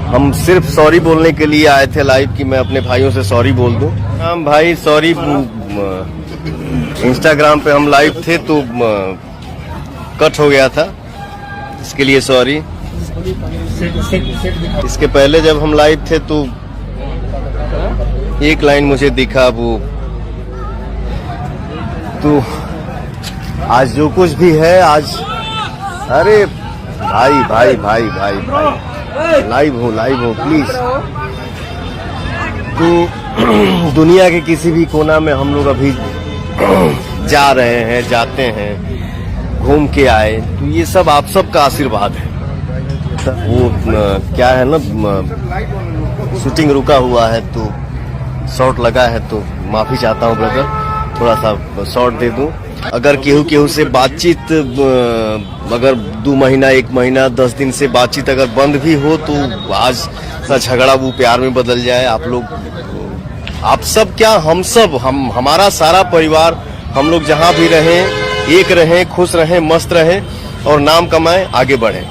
हम सिर्फ सॉरी बोलने के लिए आए थे लाइव कि मैं अपने भाइयों से सॉरी बोल दूं। हम भाई सॉरी, इंस्टाग्राम पे हम लाइव थे तो कट हो गया था, इसके लिए सॉरी। इसके पहले जब हम लाइव थे तो एक लाइन मुझे दिखा वो, तो आज जो कुछ भी है आज, अरे भाई भाई भाई भाई भाई लाइव हो प्लीज। तो दुनिया के किसी भी कोना में हम लोग अभी जा रहे हैं, जाते हैं, घूम के आए, तो ये सब आप सबका आशीर्वाद है। वो क्या है ना, शूटिंग रुका हुआ है तो शॉट लगा है, तो माफी चाहता हूँ ब्रदर, थोड़ा सा शॉट दे दूं। अगर केहू से बातचीत अगर 2 महीना 1 महीना 10 दिन से बातचीत अगर बंद भी हो तो आज का झगड़ा वो प्यार में बदल जाए। आप लोग, आप सब क्या, हम सब, हमारा सारा परिवार, हम लोग जहाँ भी रहें, एक रहें, खुश रहें, मस्त रहें और नाम कमाएं, आगे बढ़ें।